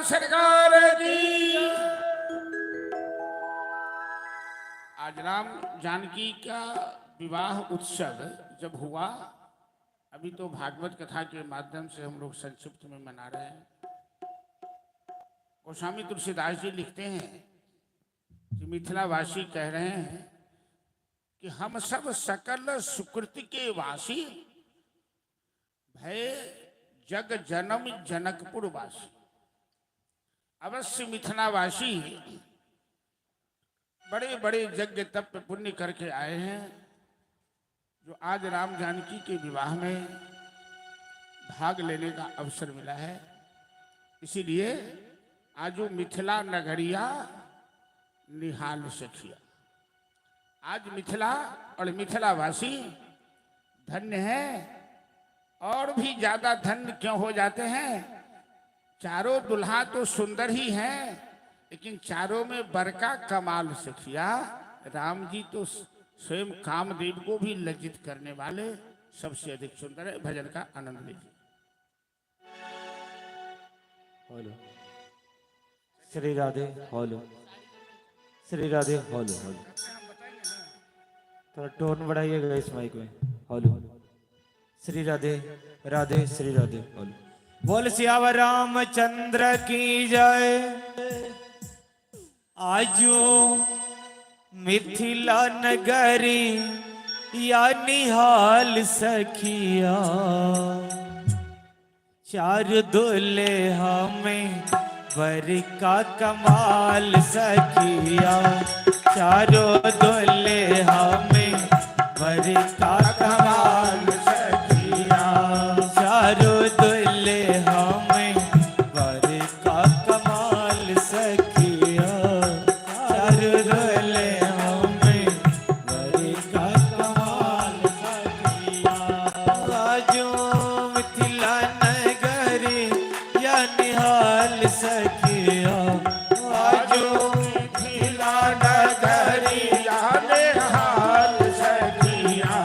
सरकार की। आज राम जानकी का विवाह उत्सव जब हुआ, अभी तो भागवत कथा के माध्यम से हम लोग संक्षिप्त में मना रहे हैं। गोस्वामी तुलसीदास जी लिखते हैं कि मिथिलावासी कह रहे हैं कि हम सब सकल सुकृति के वासी, भय जग जन्म जनकपुर वासी। अवश्य मिथिलावासी बड़े बड़े यज्ञ तप पुण्य करके आए हैं, जो आज राम जानकी के विवाह में भाग लेने का अवसर मिला है। इसीलिए आज मिथिला नगरिया निहाल सखिया, आज मिथिला और मिथिलावासी धन्य है। और भी ज्यादा धन्य क्यों हो जाते हैं? चारों दुल्हा तो सुंदर ही हैं, लेकिन चारों में बरका कमाल सखिया। राम जी तो स्वयं कामदेव को भी लज्जित करने वाले सबसे अधिक सुंदर है। भजन का आनंद लीजिए। Hello Shri Radhe, hello Shri Radhe, hello hello. थोड़ा टोन बढ़ाइएगा इस माइक में। Hello Shri Radhe, Radhe Shri Radhe, hello. बोल सियावर रामचंद्र की जय। आजो मिथिला नगरी या निहाल सखिया, चार दुल्हे हमें वर का कमाल सखिया। चारों दुल्हे हमें वर का कमाल सखिया। चारों दुल्हे हमें वर का कमाल सखिया। चारों दुल्हे हमें वर का कमाल सखिया। आजो मिथिला नगरी या निहाल सखिया। आजो मिथिला नगरी या निहाल सखिया।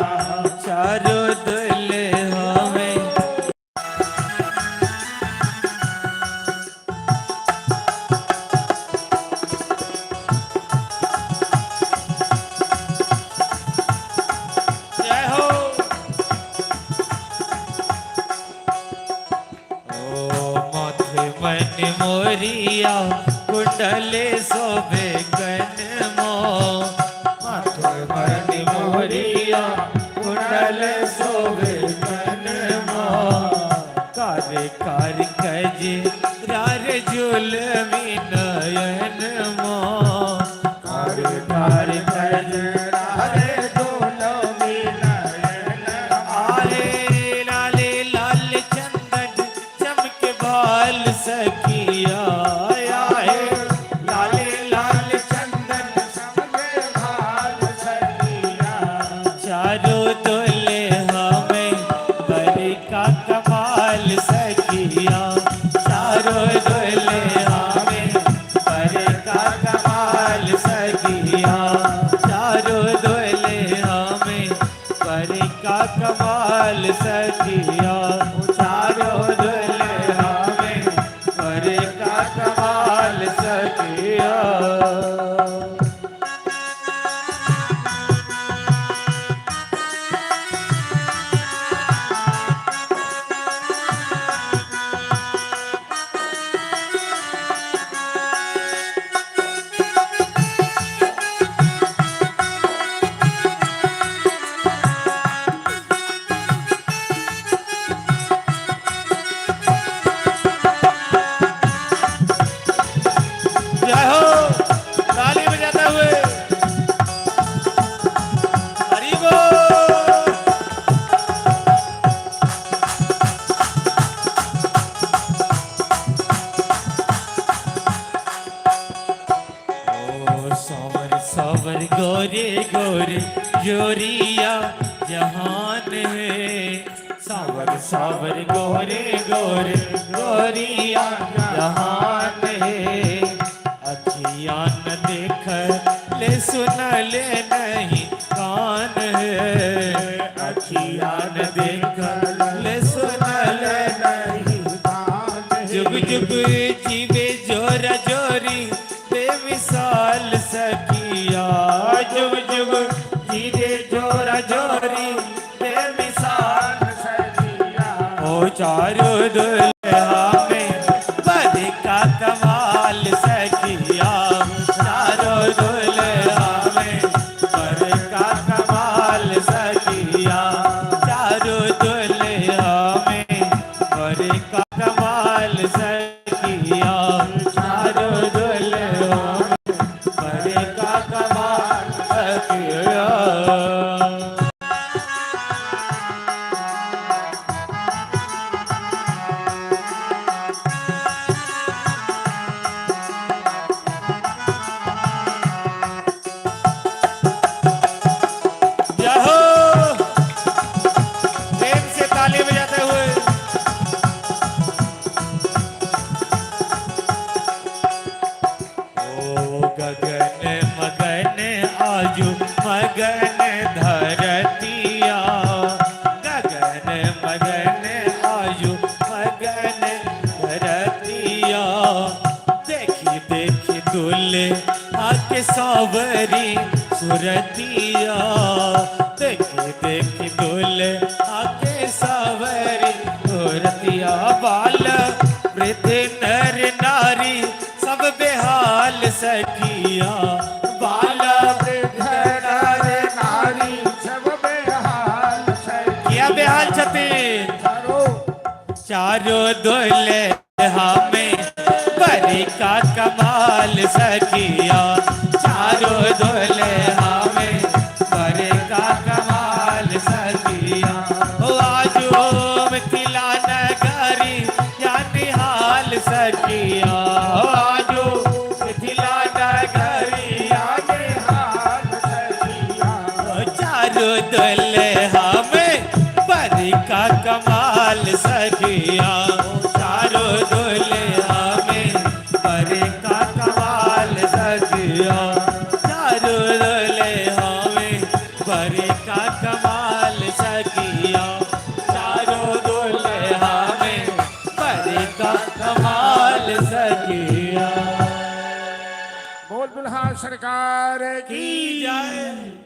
चारों दुल्हे हमें जय हो। ओ माथे मन मोरिया कुंडले शोभे कनमो। माथे मन मोरिया कुंडले शोभे कनमो। कार कार कज रार जुलमी नयन मो। कार कार कज रार जुलमी नयन। आले लाले लाल चंदन चमके बाल सखिया। आए लाले लाल चंदन चमके बाल सखिया। चारों दुल्हे हमें वर का कमाल सखिया। चारों दुल्हे हमें वर का कमाल सखिया। चारों दुल्हे हमें वर का कमाल सखिया। चारों दुल्हे हमें वर का कमाल सखिया। जय हो ताली बजाते हुए। हरि बोल। ओ सावर सावर गोरे गोरे जोरिया जहान है। सावर सावर गोरे गोरे गोरिया जहान है। अखियाँ न देख ले सुन ले नहीं कान है। अखियाँ न देख ले सुन ले नहीं कान। जुग जुग जीवे जोरा जोरी बेमिसाल सखिया जुग जुग जीरे जोरा जोरी बेमिसाल सखिया ओ चारों दुल्हा में बद का कमाल सखिया चारों दुल्हा में बद का कमाल सखिया चारों दुल्हा में बद का कमाल सखिया चारों दुल्हा में बद का कमाल सखिया। मगन धरतिया गगन मगन आयु मगन धरतिया देखी देखी दुल्हा के सावरी सुरतिया देखी देखी दुल्हा के सावरी सुरतिया बाल वृद्ध नर नारी सब बेहाल सखिया बाल बेहाल छतीन चारों दुल्हा में बड़ी का कमाल सखिया चारों दुल्हा में बड़ी का कमाल सखिया आजो मिथिला नगरी या निहाल सखिया आजो मिथिला नगरी या निहाल सखिया चारों दुल्हा का कमाल सखिया चारों दुल्हा में बड़े का कमाल सखिया चारों दुल्हा में बड़े का कमाल सखिया चारों दुल्हा में बड़े का कमाल सखिया। बोल दुल्हा सरकार की जय।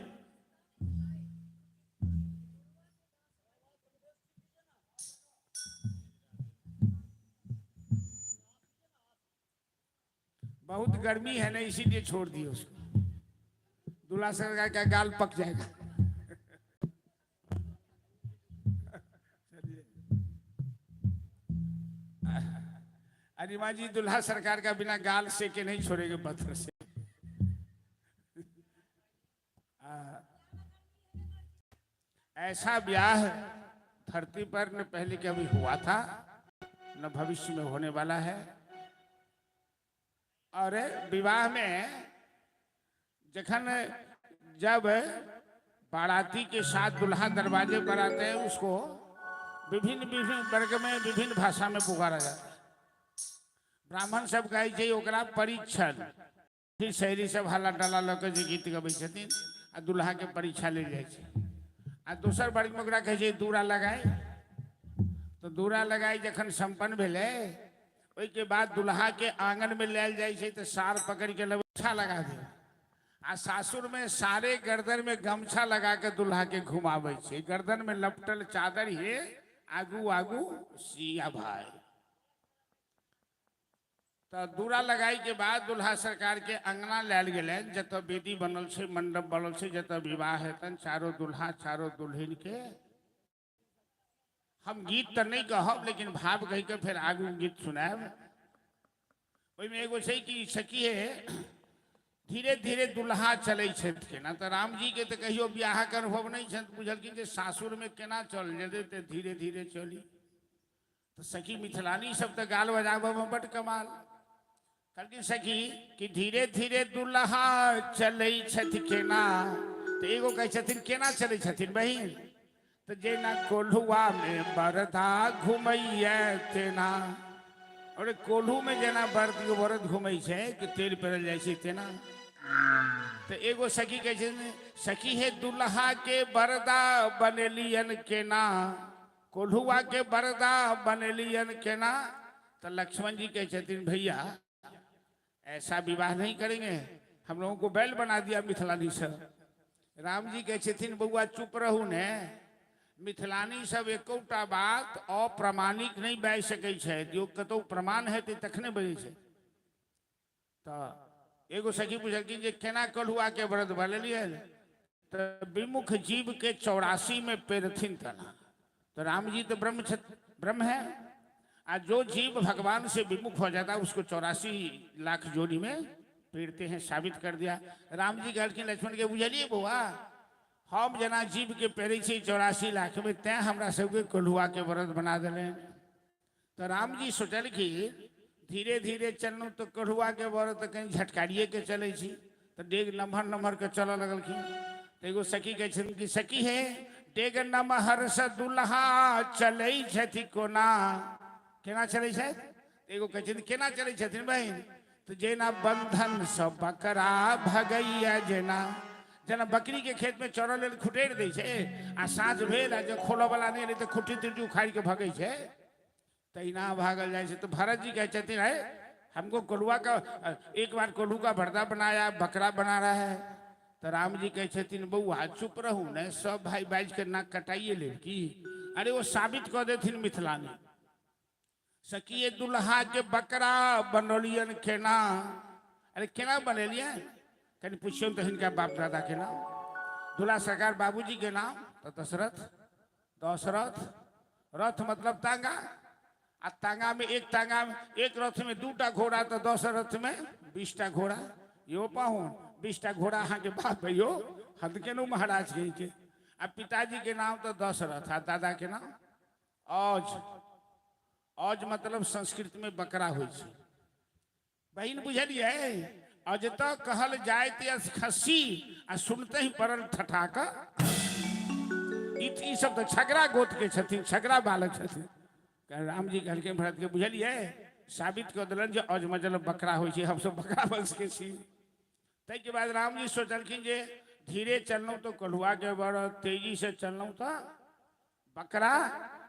बहुत गर्मी है ना इसीलिए छोड़ दिए उसको दूल्हा सरकार का गाल पक जाएगा। अरिमा जी दूल्हा सरकार का बिना गाल से के नहीं छोड़ेंगे पत्थर से। ऐसा ब्याह धरती पर न पहले कभी हुआ था न भविष्य में होने वाला है। और विवाह में जखन जब बाराती के साथ दुल्हा दरवाजे पर आते हैं उसको विभिन्न विभिन्न वर्ग में विभिन्न भाषा में पुकारा जाता है। ब्राह्मण सब कहे छै ओकरा परीक्षण फिर शहरी सब हल्ला डला लऽ के गीत गबै छथिन आ दुल्हा के परीक्षा ले जाइ छै। आ दोसर वर्ग में ओकरा कहे छै दूरा लगाए। तो दूरा लगाई जखन संपन्न भेले ओई के बाद दुल्हा के आंगन में लेल जाइ छै तो सार पकड़ के लबछा लगा दे आ सासुर में सारे गर्दन में गमछा लगा के दुल्हा के घुमावे छै। गर्दन में लपटल चादर हे आगू आगू सिया भाई। तो दूरा लगाई के बाद दुल्हा सरकार के अंगना लेल गेले जत वेदी बनल छै मंडप बनल छै जत विवाह हेतन चारों दुल्हा चारों दुल्हन के। हम गीत तो नहीं कहब लेकिन भाव कह के फिर आगू गीत सुनाब। ओइमे एगो छै कि सखी है धीरे धीरे दुल्हा चले ना तो राम जी के तो कहियो ब्याह के अनुभव नहीं छन बुझलखिन जे सासुर में केना चल जेते ते धीरे धीरे चली। तो सखी मिथिलानी सब तो गाल बजाबे में बड़ कमाल कहलखिन सखी कि धीरे धीरे दुल्हा चले केना। तो एगो कहे छथिन केना चले छथिन बहिन तो जेना कोल्हुआ में बरदा घुमैया तेना। और कोल्हू में जेना बरद घूमै छै कि तेल पेरल जाइ छै तेना। तो एगो सखी कहे छथिन सखी हे दुल्हा के बरदा बनेलियन केना कोल्हुआ के बरदा बनेलियन केना। तो लक्ष्मण जी कहे छथिन भैया ऐसा विवाह नहीं करेंगे। हम लोगों को बैल बना दिया मिथिलानी सब। राम जी कहे छथिन बउआ चुप रहू ने, मिथिलानी सब एकोटा बात अप्रमाणिक नहीं बाजि सकै छै, जो कतौ प्रमाण हेतै तखने बजै छै। तो एगो सखी पूछलखिन जे केना कलहुआ के व्रत बनेलियै, तो विमुख जीव के 84 में पेरथिन तना। तो राम जी तो ब्रह्म है, और जो जीव भगवान से विमुख हो जाता है उसको 84 लाख जोड़ी में पेरते हैं, साबित कर दिया। राम जी कहलखिन लक्ष्मण के बुझलिए बउआ, हम जना जीव के पेरे 84 लाख में, तैं हमरा सबके कलहुआ के व्रत बना दिले। तो राम जी सोचल कि धीरे धीरे चलू तो कलहुआ के व्रत तो कहीं झटकारिए के चले छी। तो डेग नम्हर नम्हर के चल लगलखिन। तो एगो सखी कहे कि सखी है डेग नमहर से दुल्हा चले छथि कोना, केना चले छथि? एगो कहे केना चले छथिन बहन? तो जेना बंधन सब बकरा भगैया, जना बकरी के खेत में चरल लेल खुटेर दै छै, आ साँझ भेल आ जो खोलो वाला नहीं रहे तो खुट्टी तुट्टी उखाड़ के भगै छै, तहिना भागल जाए छै। तो भरत जी कहे छथिन है हमको कोल्हुआ का, एक बार कोल्हू का भरता बनाया, बकरा बना रहा है। तो राम जी कहे छथिन बउआ चुप रहू ने, सब भाई बाज के नाक कटाइए ले की। अरे वो साबित कर देथिन मिथिलानी। सकिए दुल्हा के बकरा बनौलियन केना। अरे केना बनेलिए, कहीं पूछियो तो इनका बाप दादा के नाम। दुल्हा सरकार बाबूजी के नाम तो दशरथ। दशरथ रथ मतलब तांगा, आ तांगा में एक रथ में 2टा घोड़ा, तो 10 रथ में 20टा घोड़ा। यो पाहुन 20टा घोड़ा अहाँ के बाप है यो, हद के नो महाराज के। आ पिताजी के नाम तो दशरथ, आ दादा के नाम औज। औज मतलब संस्कृत में बकरा हो। बहन बुझलिए, अज तक कहल जाए खस्सी आ सुनते ही पड़ल ठठाका। ई सब तो छगरा गोत के छथिन, छगरा बालक छथिन। राम जी कहलके भरत के बुझलिए, साबित कर दिलन जे अज मतलब बकरा हो, हम सब बकरा वंश के छी। तै के बाद राम जी सोचलखिन जे धीरे चलनौ तो कलहुआ के व्रत, तेजी से चलनौ तो बकरा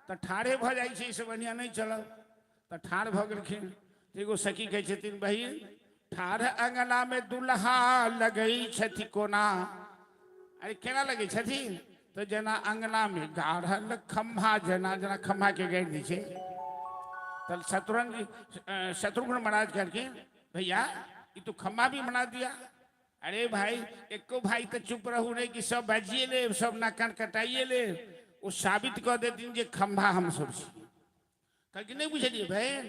तो ठाढ़े भ जाए छै, इससे बढ़िया नहीं चलब। तो ठाढ़ भ गेलखिन। एगो सखी कहे छथिन बहिन ठाढ़ अंगना में दुल्हा लगई छथि कोना। अरे केना लगे छथिन? तो जना अंगना में गाढ़ल खम्भा, जना खम्भा के गाड़ दी छे। तो शत्रुघ्न महाराज कहलखिन भैया ये तो खम्भा भी बना दिया। अरे भाई एको भाई तो चुप रहू नहीं कि सब बाजिए ले, सब नाकन कटाइए ले। वो साबित कर देती जे खम्भा हम सब कहलखिन नहीं बुझलिए बहन,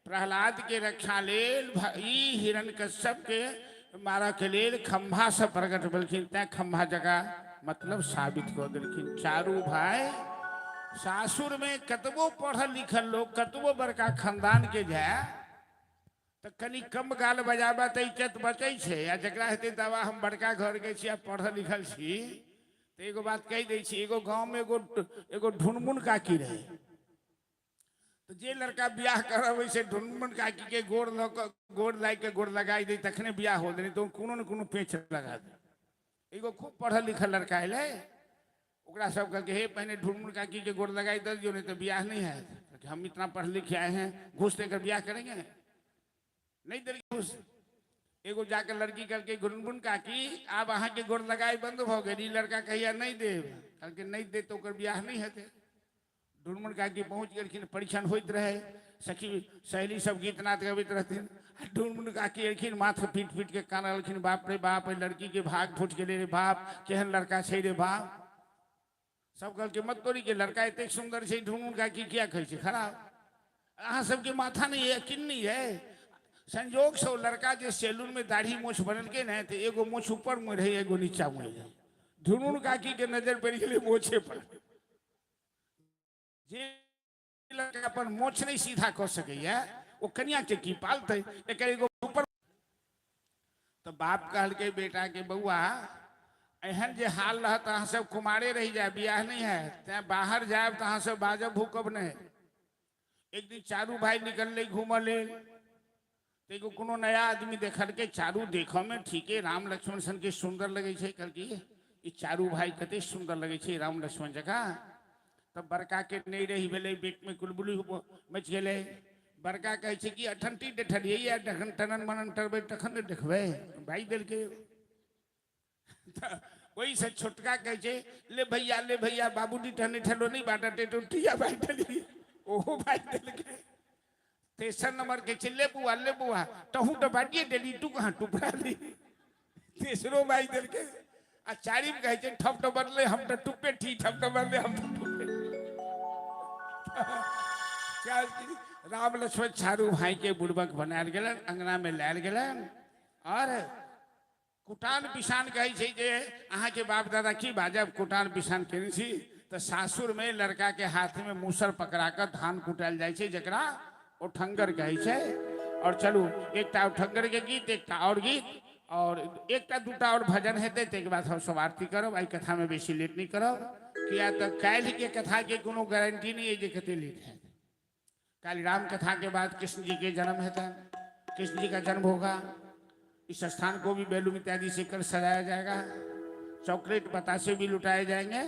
प्रहलाद के रक्षा लेल भाई हिरण्यकश्यप के मारा के लेल खम्भा से प्रकट भेलखिन, तै खम्भा जगह मतलब साबित कर देलखिन। चारू भाई सासुर में कतबो पढ़ल लिखल लोग, कतबो बड़का खानदान के जाए तो कनी कम गाल बजाबा तो इज्जत बचे छे। आ जकरा हेतै दवा हम बड़का घर के छी, पढ़ल लिखल छी, तो एगो बात कह दै छी। एगो गांव में एगो ढुनमुन काकी रहे। तो जे लड़का ब्याह करब से ढुनमुन काकी के गोड़ लाग के गोड़ लगाई दे तखने ब्याह हो दे, तो कोनो न कोनो पेच लगा दे। एगो खूब पढ़ल लिखल लड़का अले, ओकरा सब कहके हे पहले ढुनमुन काकी के गोड़ लगाई दे दियो, नहीं तो ब्याह नहीं है। हम इतना पढ़ लिखे आए हैं, घूस देकर ब्याह करेंगे? नहीं दे घूस। एगो जाकर लड़की करके ढुनमुन काकी आप अहाँ के गोड़ लगाई बंद हो गई। लड़का कहिया नहीं दे, कहलके नहीं दे तो ब्याह नहीं हेते। ढुनमुन काकी पहुँच गेलखिन, परीक्षण होइत रहे, सखी सहेली सब गीत नाद गबैत रहथिन। ढुनमुन काकी एलखिन, माथ पीट पीट के कानलखिन, बाप रे बाप लड़की के भाग फूट गेले रे बाप, केहन लड़का छै रे बाप। सब कहलके मत तोरी के लड़का एतेक सुंदर छै, ढुनमुन काकी किया कहै छै खराब? अहाँ सबके माथा नहीं है, यकीन नहीं है। संजोग से लड़का जो सैलून में दाढ़ी मोछ बनल के ना, तो एगो मोछ ऊपर में रहे, एगो नीचा में रहे। ढुनमुन काकी के नजर पड़ गई मोछे पर। जे लड़का अपन मोछ नहीं सीधा कर सकैया वो कन्या के की पालते, एगो ऊपर। तो बाप कहलके बेटा के बउआ एहन जे हाल रहत अहाँ सब कुमारे रह जाए, बियाह नहीं है, तैं बाहर जाए तो अहाँ सब बाजब भूकब नहीं। एक दिन चारू भाई निकल घूमले, तो एगो कोनो नया आदमी देखल के, चारू देखो में ठीके राम लक्ष्मण सन के सुंदर लगे छे। कहलके ये चारू भाई कते सुंदर लगे छे राम लक्ष्मण जगह। तब बड़का के नहीं रही भेले, पेट में कुलबुली मच गए। बड़का कहे छे कि अठंटी डेठलिए या डखन टनन मनन टरबे तखन न देखबे भाई दिल के वही से छोटका कहे छे ले भैया बाबूजी ठने ठलो नहीं बाटा टेटुटिया भाई डली ओहो भाई दिल के तेसर नंबर के चिल्ले ले बुआ तहू तो बाटिए डेली तू कहां टुकड़ा ली तेसरो भाई दिल के आ चारिम कहे छे ठप तो बदले हम तो टुप्पे ठीक ठप तो बदले हम तो टुप्पे क्या राम लक्ष्मण चारू भाई के बुड़बक बनायल गेलन अंगना में लायल गेलन और कुटान पिसान कहे छे जे अहाँ के बाप दादा की बाजब कुटान पिसान केने छी तो सासुर में लड़का के हाथ में मूसर पकड़ा कर धान कुटाल जाय छे जकरा ओठंगर कहे छे। और चलू एकटा ओठंगर के गीत एकटा और गीत और एकटा दूटा और भजन हेते ते के बाद हम सब आरती करब। आई कथा में बेसी लेट नहीं करब किया तो काल्हि के कथा के कोनो गारंटी नहीं है जे कते लेट है। कल राम कथा के बाद कृष्ण जी के जन्म है, कृष्ण जी का जन्म होगा। इस स्थान को भी बैलून इत्यादि से कर सजाया जाएगा, चॉकलेट बतासे भी लुटाए जाएंगे।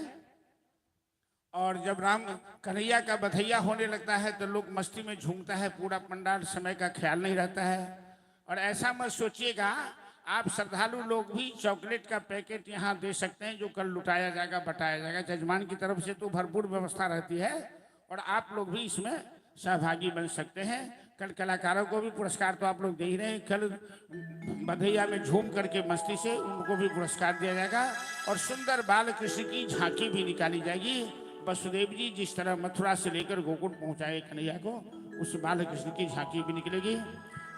और जब राम कन्हैया का बधैया होने लगता है तो लोग मस्ती में झूमता है, पूरा पंडाल समय का ख्याल नहीं रहता है। और ऐसा मत सोचिएगा, आप श्रद्धालु लोग भी चॉकलेट का पैकेट यहाँ दे सकते हैं जो कल लुटाया जाएगा, बटाया जाएगा। जजमान की तरफ से तो भरपूर व्यवस्था रहती है और आप लोग भी इसमें सहभागी बन सकते हैं। कल कलाकारों को भी पुरस्कार तो आप लोग दे ही रहे हैं, कल बधैया में झूम करके मस्ती से उनको भी पुरस्कार दिया जाएगा। और सुंदर बाल कृष्ण की झांकी भी निकाली जाएगी। वसुदेव जी जिस तरह मथुरा से लेकर गोकुल पहुंचाए कन्हैया को, उस बाल कृष्ण की झांकी भी निकलेगी।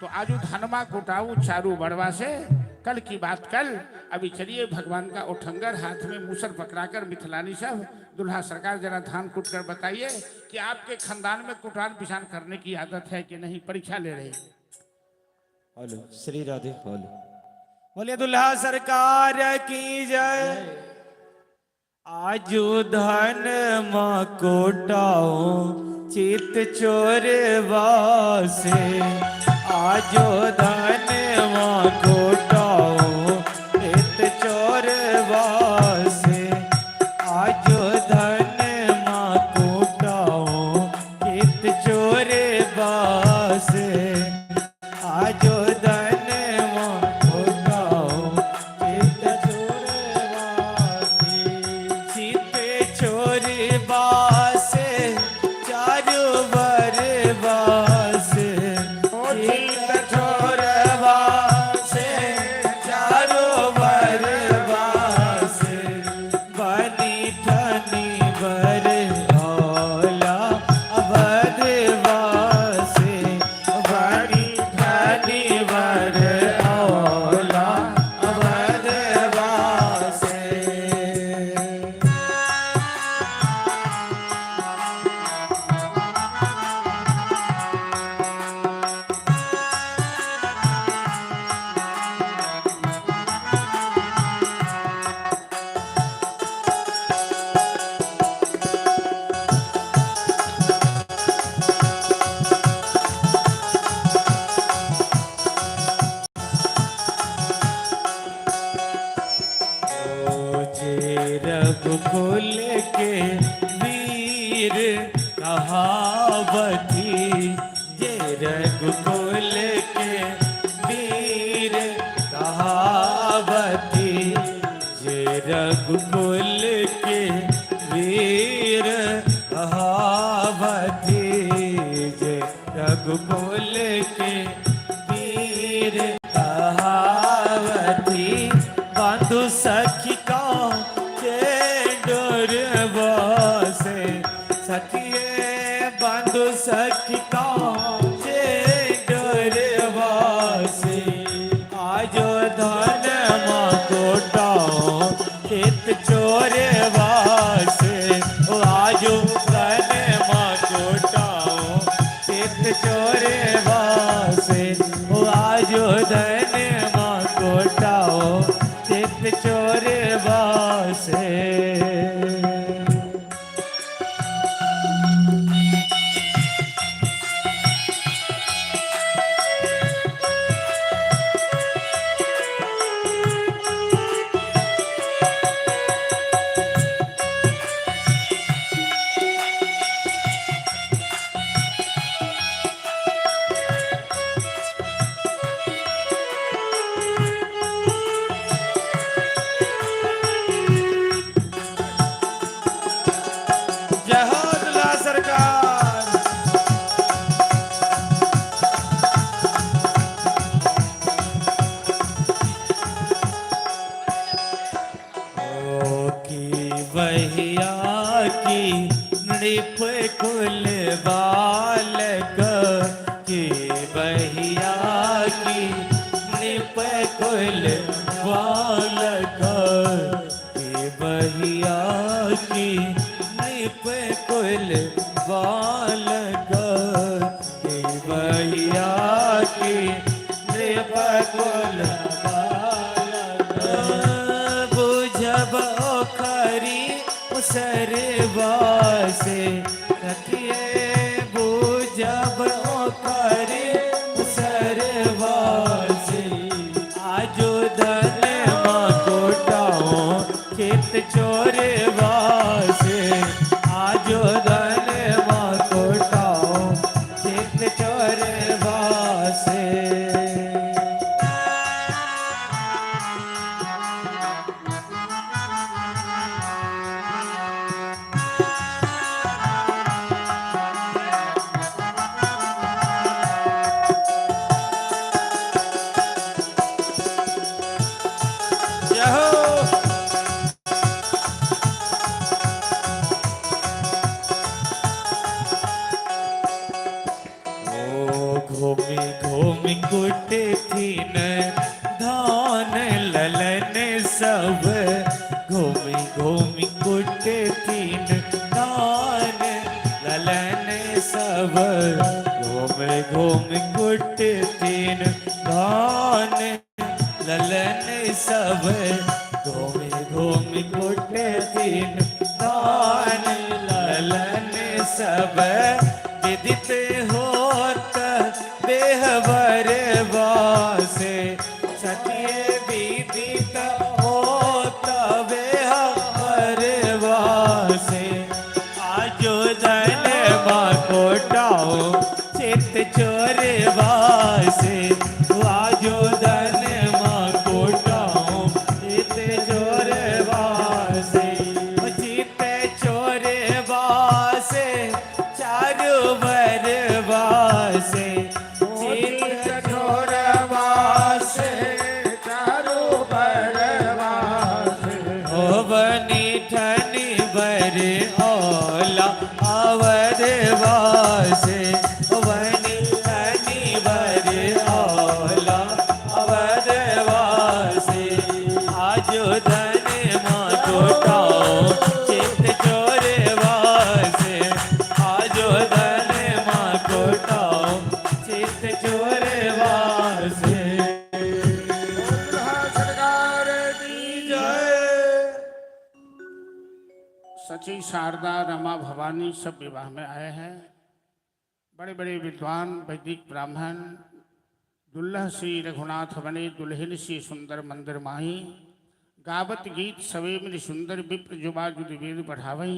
तो आजू धनमा कुटाऊ चारू बड़वा से, कल की बात कल। अभी चलिए भगवान का ओठंगर हाथ में मूसर पकड़ाकर मिथिलानी सब दुल्हा सरकार जरा धान कूट कर बताइए कि आपके खानदान में कुटान पिसान करने की आदत है कि नहीं, परीक्षा ले रहे। बोलो श्री राधे बोलो, बोले दुल्हा सरकार की जय। आजू धन माँ कोटाओ चित चोर वासे, आजो धन माँ कोटाओ चित चोर वासे, आजो धन माँ कोटाओ चित चोर वासे, आजो धन माँ कोटाओ चित चोर वासे, चित चोर वासे चारू बर वासे, रघुकुल के वीर कहावती, जे रघुकुल के वीर कहावती, जे रघुकुल के वीर कहावती, जे रघुकुल के वीर कहावती, बंधु सखी का से सखिए बंधु सखी का डरवासे, आजो धन माँ कोटाओ चित चोर वासे, आजो धन माँ कोटाओ चित चोर वासे, आजो धन माँ कोटाओ चित चोर वासे। की नृप कुल बालक के बहिया की नृप कुल बालक के बहिया की नृप कुल बालक के बहिया की नृप कुल बालक बुझब खरी सरवासे सखिए बुझब खरी सरवासे आजो धन कोटाओ चित चोरवासे आजो धन कोटाओ चित चोरवासे घूमि घूमि कुट थीन धान ललन सब घूमि घूमि कुट थीन धान ललन सब घूमि घूमि कुट थीन धान ललन सब घूमि घूमि कुट थीन धान ललन सब विदित होत बेहवर वासे सखिए विदित होत बेहवर वासे आजो धन कोटाओ चित चोर वासे आजो धन कोटाओ चित चोर वासे चित चोर वासे चारू वर वासे चित चोर वासे चारू वर वासे ओ बनी ठनी बर ओला अवर वासे ओ बनी ठनी बर ओला अवर वासे आजो धन माँ कोटाओ चित चोर वासे आजो धन माँ कोटाओ चित चोर वासे सरकार की जय। सची शारदा रमा भवानी सब विवाह में आए हैं। बड़े बड़े विद्वान वैदिक ब्राह्मण दुल्लह श्री रघुनाथ बने दुल्हन सी सुंदर मंदिर माही गावत गीत सवे मिल सुंदर विप्र जुबा जुद वेद बढ़ावई।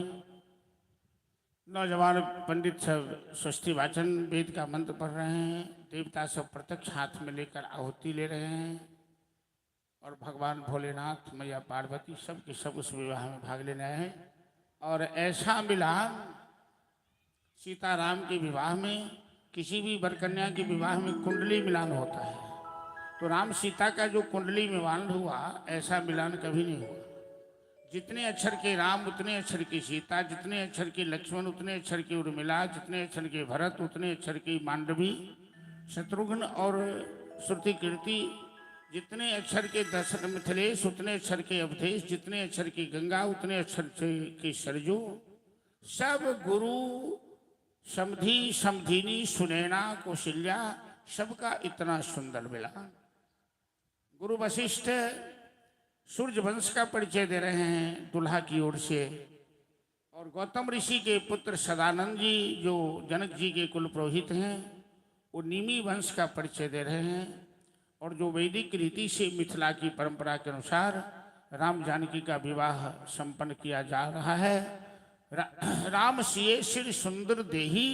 नौजवान पंडित सब स्वस्ति वाचन वेद का मंत्र पढ़ रहे हैं। देवता सब प्रत्यक्ष हाथ में लेकर आहुति ले रहे हैं और भगवान भोलेनाथ मैया पार्वती सब के सब उस विवाह में भाग लेने आए हैं। और ऐसा मिलान सीताराम के विवाह में, किसी भी वर कन्या के विवाह में कुंडली मिलान होता है, तो राम सीता का जो कुंडली मिलान हुआ ऐसा मिलान कभी नहीं हुआ। जितने अक्षर के राम उतने अक्षर की सीता, जितने अक्षर के लक्ष्मण उतने अक्षर की उर्मिला, जितने अक्षर के भरत उतने अक्षर की मांडवी, शत्रुघ्न और श्रुति कीर्ति, जितने अक्षर के दशरथ मिथिलेश उतने अक्षर के अवधेश, जितने अक्षर की गंगा उतने अक्षर की सरजू, सब गुरु समधी समधिनी सुनैना कौशल्या सबका इतना सुंदर मिला। गुरु वशिष्ठ सूर्य वंश का परिचय दे रहे हैं दुल्हा की ओर से, और गौतम ऋषि के पुत्र सदानंद जी जो जनक जी के कुल पुरोहित हैं वो निमि वंश का परिचय दे रहे हैं। और जो वैदिक रीति से मिथिला की परंपरा के अनुसार राम जानकी का विवाह संपन्न किया जा रहा है। राम सिए सिर सुंदर देही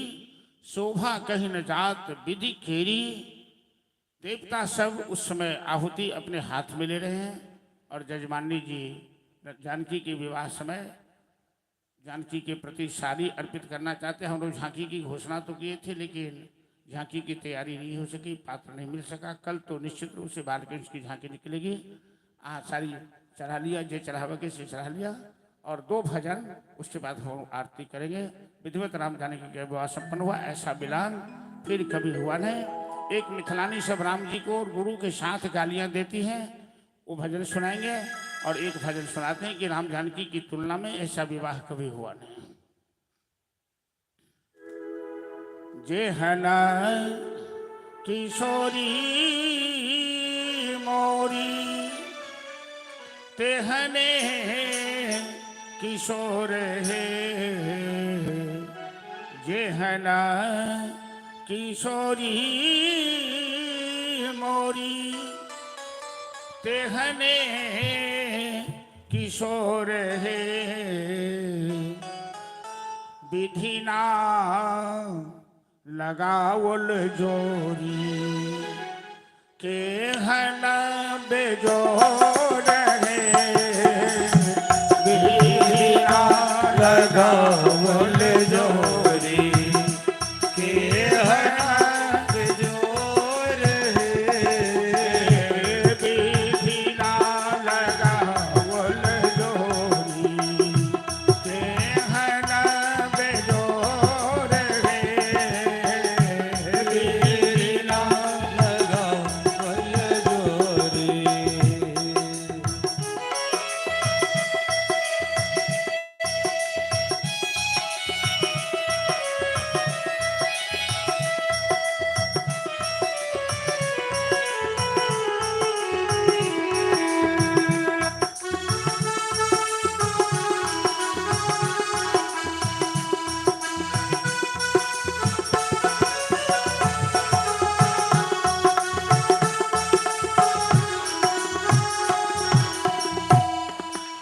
शोभा कहीं न जात विधि खेरी। देवता सब उस समय आहुति अपने हाथ में ले रहे हैं और जजमानी जी जानकी के विवाह समय जानकी के प्रति साड़ी अर्पित करना चाहते हैं। हम लोग झांकी की घोषणा तो किए थे लेकिन झांकी की तैयारी नहीं हो सकी, पात्र नहीं मिल सका। कल तो निश्चित रूप से बालकेश की झांकी निकलेगी। सारी चढ़ा लिया, जय चढ़ावा के से चढ़ा लिया और 2 भजन, उसके बाद हम आरती करेंगे। विधिवत राम जानकी का विवाह संपन्न हुआ, ऐसा मिलान फिर कभी हुआ नहीं। एक मिथिलानी सब राम जी को और गुरु के साथ गालियां देती हैं, वो भजन सुनाएंगे। और एक भजन सुनाते हैं कि राम जानकी की तुलना में ऐसा विवाह कभी हुआ नहीं। जे है न किशोरी मोरी तेहने किशोर है, जे है न किशोरी मोरी तेहने किशोर है, विधि ना लगावल जोरी के हन बेजोर है, विधि ना लगावल जोरी के हन बेजोर है, विधि ना लगावल जोरी के हन बेजोर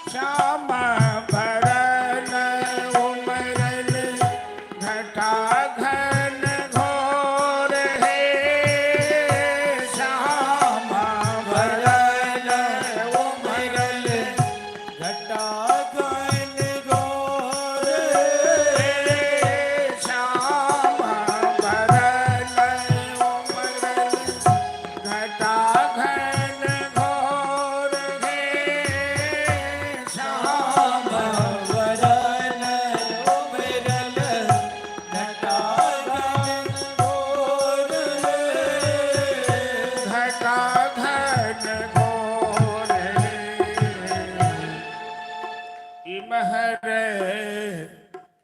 श्याम भरन उमरल घटा घन घोर है, श्याम भरन उमरल घटा घन घोर है, श्याम भरन उमरल घटा घन घोर है, श्याम वरन उमरल घटा घन घोर है, घटा घन घोर है, इमहर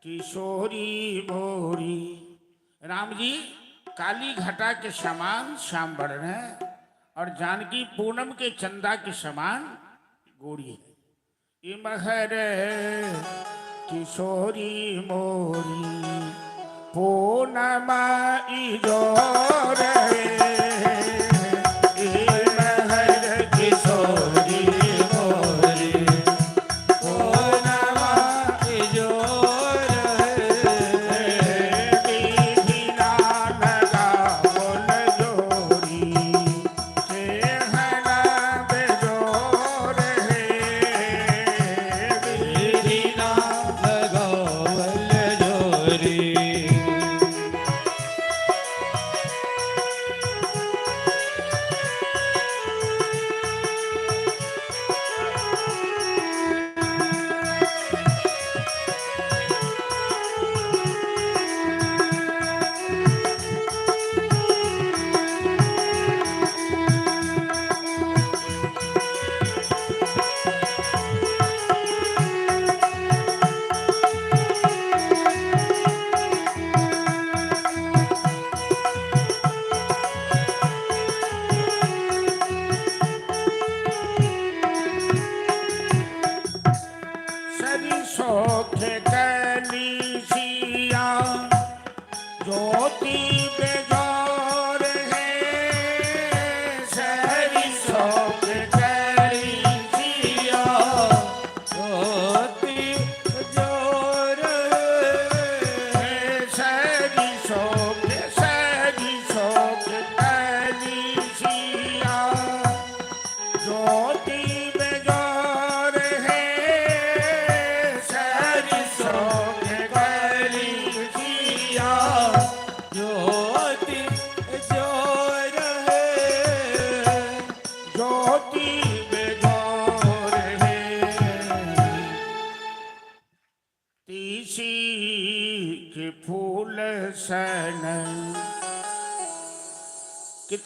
किशोरी भोरी। राम जी काली घटा के समान श्याम वर्ण है और जानकी पूनम के चंदा के समान गोरी है। इमहर किशोरी मोरी पूनम इजोर है, इमहर किशोरी मोरी पूनम इजोर है, विधि ना लगावल जोरी के हन बेजोर है, विधि ना लगावल जोरी। तीसी के फूल सन